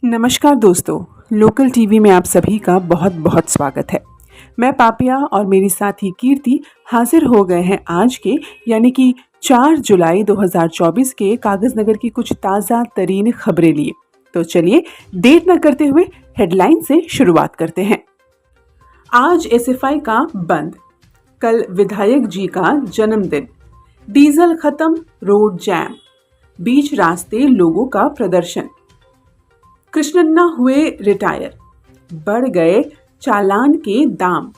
नमस्कार दोस्तों, local TV में आप सभी का बहुत बहुत स्वागत है। मैं पापिया और मेरी साथी कीर्ति हाजिर हो गए हैं आज के यानी कि 4 जुलाई 2024 के कागजनगर की कुछ ताज़ा तरीन खबरें लिए। तो चलिए देर न करते हुए हेडलाइन से शुरुआत करते हैं। आज एसएफआई का बंद, कल विधायक जी का जन्मदिन, डीजल खत्म, रोड जैम, बीच रास्ते लोगों का प्रदर्शन, कृष्णन्ना हुए रिटायर, बढ़ गए चालान के दाम।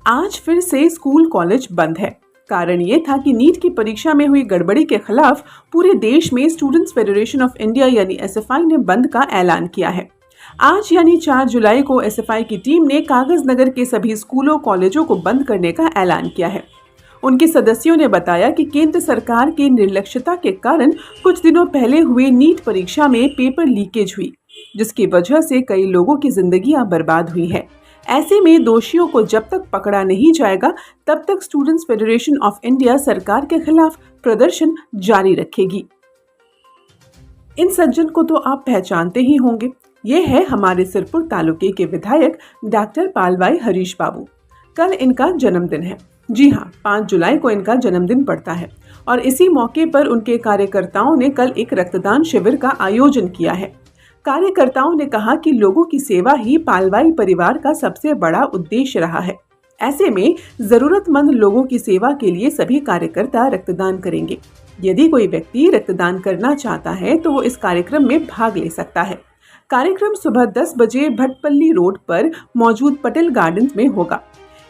आज फिर से स्कूल कॉलेज बंद है। कारण ये था कि नीट की परीक्षा में हुई गड़बड़ी के खिलाफ पूरे देश में स्टूडेंट्स फेडरेशन ऑफ इंडिया यानी एसएफआई ने बंद का ऐलान किया है। आज यानी 4 जुलाई को एसएफआई की टीम ने कागजनगर के सभी स्कूलों कॉलेजों को बंद करने का ऐलान किया है। उनके सदस्यों ने बताया कि केंद्र सरकार की निर्लक्ष्यता के कारण कुछ दिनों पहले हुए नीट परीक्षा में पेपर लीकेज हुई, जिसकी वजह से कई लोगों की जिंदगियां बर्बाद हुई है। ऐसे में दोषियों को जब तक पकड़ा नहीं जाएगा तब तक स्टूडेंट्स फेडरेशन ऑफ इंडिया सरकार के खिलाफ प्रदर्शन जारी रखेगी। इन सज्जन को तो आप पहचानते ही होंगे। ये है हमारे सिरपुर तालुके के विधायक डॉक्टर पालवाई हरीश बाबू। कल इनका जन्मदिन है। जी हाँ, 5 जुलाई को इनका जन्मदिन पड़ता है और इसी मौके पर उनके कार्यकर्ताओं ने कल एक रक्तदान शिविर का आयोजन किया है। कार्यकर्ताओं ने कहा कि लोगों की सेवा ही पालवाई परिवार का सबसे बड़ा उद्देश्य रहा है। ऐसे में जरूरतमंद लोगों की सेवा के लिए सभी कार्यकर्ता रक्तदान करेंगे। यदि कोई व्यक्ति रक्तदान करना चाहता है तो वो इस कार्यक्रम में भाग ले सकता है। कार्यक्रम सुबह 10 बजे भटपल्ली रोड पर मौजूद पटेल गार्डन्स में होगा।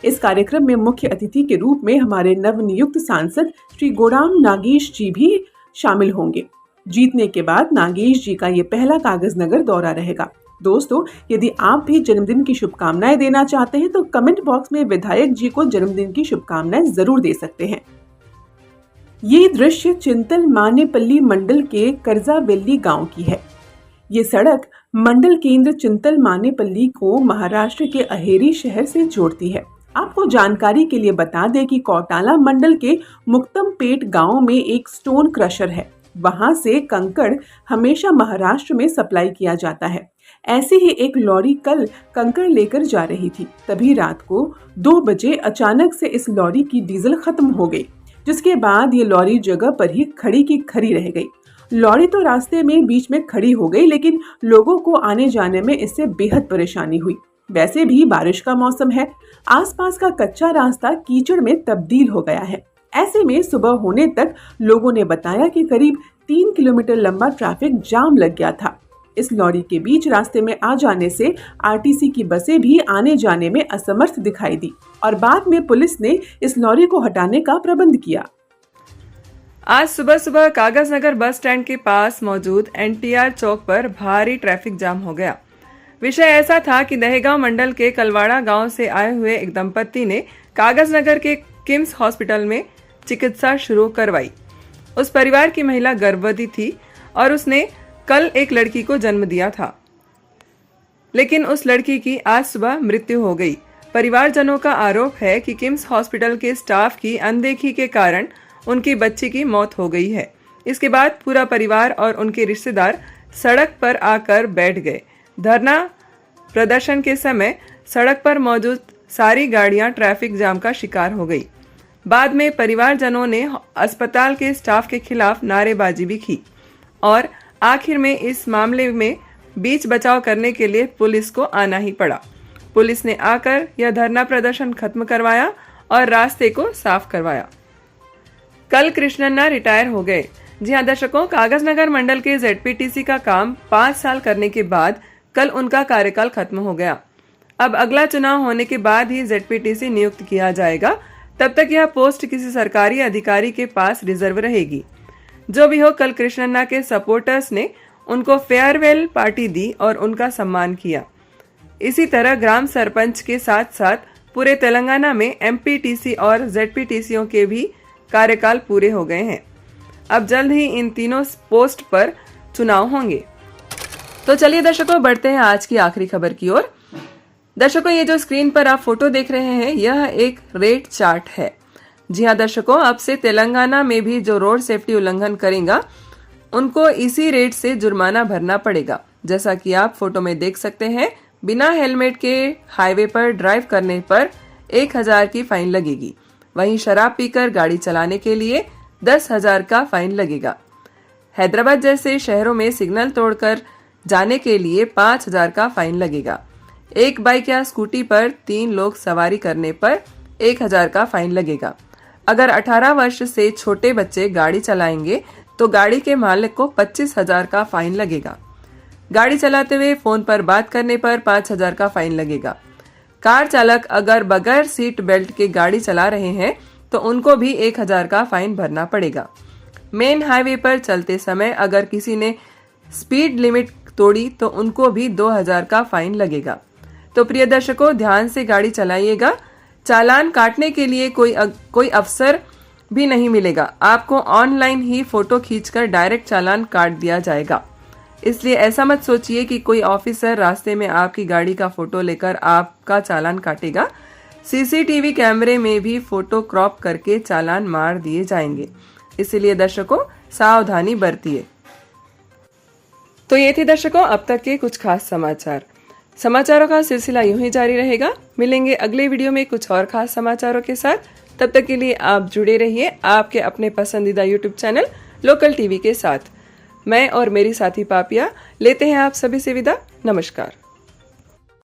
इस कार्यक्रम में मुख्य अतिथि के रूप में हमारे नवनियुक्त सांसद श्री गोराम नागेश जी भी शामिल होंगे। जीतने के बाद नागेश जी का ये पहला कागजनगर दौरा रहेगा। दोस्तों, यदि आप भी जन्मदिन की शुभकामनाएं देना चाहते हैं तो कमेंट बॉक्स में विधायक जी को जन्मदिन की शुभकामनाएं जरूर दे सकते हैं। ये दृश्य चिंतल मानेपल्ली मंडल के करजावेल्ली गांव की है। ये सड़क मंडल केंद्र चिंतल मानेपल्ली को महाराष्ट्र के अहेरी शहर से जोड़ती है। आपको जानकारी के लिए बता दें कि कौटाला मंडल के मुक्तमपेट गांव में एक स्टोन क्रशर है। वहां से कंकड़ हमेशा महाराष्ट्र में सप्लाई किया जाता है। ऐसी ही एक लॉरी कल कंकड़ लेकर जा रही थी। तभी रात को 2 बजे अचानक से इस लॉरी की डीजल खत्म हो गई, जिसके बाद ये लॉरी जगह पर ही खड़ी की खड़ी रह गई। लॉरी तो रास्ते में बीच में खड़ी हो गई, लेकिन लोगों को आने जाने में इससे बेहद परेशानी हुई। वैसे भी बारिश का मौसम है, आसपास का कच्चा रास्ता कीचड़ में तब्दील हो गया है। ऐसे में सुबह होने तक लोगों ने बताया कि करीब 3 किलोमीटर लंबा ट्रैफिक जाम लग गया था। इस लॉरी के बीच रास्ते में आ जाने से आरटीसी की बसें भी आने जाने में असमर्थ दिखाई दी और बाद में पुलिस ने इस लॉरी को हटाने का प्रबंध किया। आज सुबह सुबह कागजनगर बस स्टैंड के पास मौजूद एनटीआर चौक पर भारी ट्रैफिक जाम हो गया। विषय ऐसा था कि दहेगांव मंडल के कलवाड़ा गांव से आए हुए एक दंपत्ति ने कागजनगर के किम्स हॉस्पिटल में चिकित्सा शुरू करवाई। उस परिवार की महिला गर्भवती थी और उसने कल एक लड़की को जन्म दिया था, लेकिन उस लड़की की आज सुबह मृत्यु हो गई। परिवारजनों का आरोप है कि किम्स हॉस्पिटल के स्टाफ की अनदेखी के कारण उनकी बच्ची की मौत हो गई है। इसके बाद पूरा परिवार और उनके रिश्तेदार सड़क पर आकर बैठ गए। धरना प्रदर्शन के समय सड़क पर मौजूद सारी गाड़ियां ट्रैफिक जाम का शिकार हो गई। बाद में परिवारजनों ने अस्पताल के स्टाफ के खिलाफ नारेबाजी भी की और आखिर में इस मामले में बीच बचाव करने के लिए पुलिस को आना ही पड़ा। पुलिस ने आकर यह धरना प्रदर्शन खत्म करवाया और रास्ते को साफ करवाया। कल कृष्णन्ना रिटायर हो गए। जी हाँ दर्शकों, कागजनगर मंडल के जेडपीटीसी का काम 5 साल करने के बाद कल उनका कार्यकाल खत्म हो गया। अब अगला चुनाव होने के बाद ही जेडपीटीसी नियुक्त किया जाएगा। तब तक यह पोस्ट किसी सरकारी अधिकारी के पास रिजर्व रहेगी। जो भी हो, कल कृष्णन्ना के सपोर्टर्स ने उनको फेयरवेल पार्टी दी और उनका सम्मान किया। इसी तरह ग्राम सरपंच के साथ साथ पूरे तेलंगाना में एमपीटीसी और जेडपीटीसीओं के भी कार्यकाल पूरे हो गए हैं। अब जल्द ही इन तीनों पोस्ट पर चुनाव होंगे। तो चलिए दर्शकों, बढ़ते हैं आज की आखिरी खबर की ओर। दर्शकों, ये जो स्क्रीन पर आप फोटो देख रहे हैं यह एक रेट चार्ट है। जी हाँ दर्शकों, अब से तेलंगाना में भी जो रोड सेफ्टी उल्लंघन करेगा उनको इसी रेट से जुर्माना भरना पड़ेगा। जैसा कि आप फोटो में देख सकते हैं, बिना हेलमेट के हाईवे पर ड्राइव करने पर 1000 की फाइन लगेगी। वहीं शराब पीकर गाड़ी चलाने के लिए 10,000 का फाइन लगेगा। हैदराबाद जैसे शहरों में सिग्नल तोड़कर जाने के लिए 5,000 का फाइन लगेगा। एक बाइक या स्कूटी पर 3 लोग सवारी करने पर 1,000 का फाइन लगेगा। अगर 18 वर्ष से छोटे बच्चे गाड़ी चलाएंगे तो गाड़ी के मालिक को 25,000 का फाइन लगेगा। गाड़ी चलाते हुए फोन पर बात करने पर 5,000 का फाइन लगेगा। कार चालक अगर बगैर सीट बेल्ट के गाड़ी चला रहे हैं तो उनको भी 1,000 का फाइन भरना पड़ेगा। मेन हाईवे पर चलते समय अगर किसी ने स्पीड लिमिट तोड़ी तो उनको भी 2,000 का फाइन लगेगा। तो प्रिय दर्शकों, ध्यान से गाड़ी चलाइएगा। चालान काटने के लिए कोई अवसर भी नहीं मिलेगा। आपको ऑनलाइन ही फोटो खींचकर डायरेक्ट चालान काट दिया जाएगा। इसलिए ऐसा मत सोचिए कि कोई ऑफिसर रास्ते में आपकी गाड़ी का फोटो लेकर आपका चालान काटेगा। सीसीटीवी कैमरे में भी फोटो क्रॉप करके चालान मार दिए जाएंगे। इसलिए दर्शकों, सावधानी बरतिए। तो ये थे दर्शकों अब तक के कुछ खास समाचारों का सिलसिला यूं ही जारी रहेगा। मिलेंगे अगले वीडियो में कुछ और खास समाचारों के साथ। तब तक के लिए आप जुड़े रहिए आपके अपने पसंदीदा यूट्यूब चैनल लोकल टीवी के साथ। मैं और मेरी साथी पापिया लेते हैं आप सभी से विदा। नमस्कार।